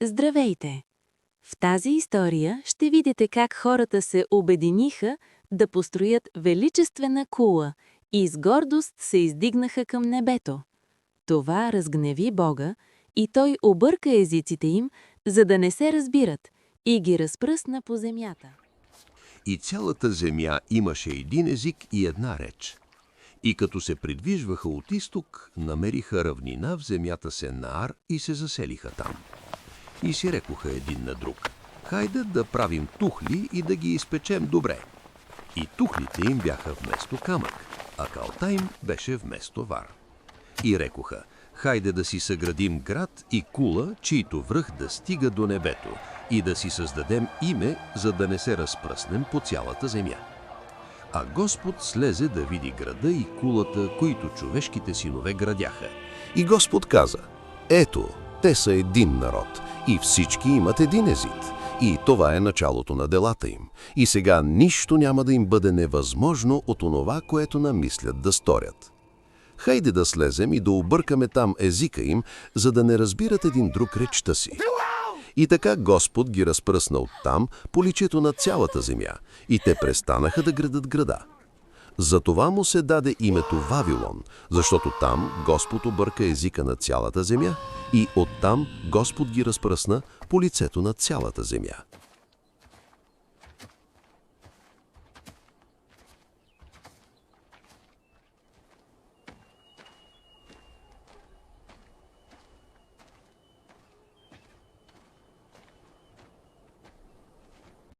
Здравейте! В тази история ще видите как хората се обединиха да построят величествена кула и с гордост се издигнаха към небето. Това разгневи Бога и той обърка езиците им, за да не се разбират, и ги разпръсна по земята. И цялата земя имаше един език и една реч. И като се придвижваха от изток, намериха равнина в земята Сенаар и се заселиха там. И си рекоха един на друг: хайде да правим тухли и да ги изпечем добре. И тухлите им бяха вместо камък, а калта им беше вместо вар. И рекоха: хайде да си съградим град и кула, чийто връх да стига до небето, и да си създадем име, за да не се разпръснем по цялата земя. А Господ слезе да види града и кулата, които човешките синове градяха. И Господ каза: ето, те са един народ и всички имат един език. И това е началото на делата им. И сега нищо няма да им бъде невъзможно от онова, което намислят да сторят. Хайде да слезем и да объркаме там езика им, за да не разбират един друг речта си. И така Господ ги разпръсна оттам по личието на цялата земя, и те престанаха да градат града. Затова му се даде името Вавилон, защото там Господ обърка езика на цялата земя и оттам Господ ги разпръсна по лицето на цялата земя.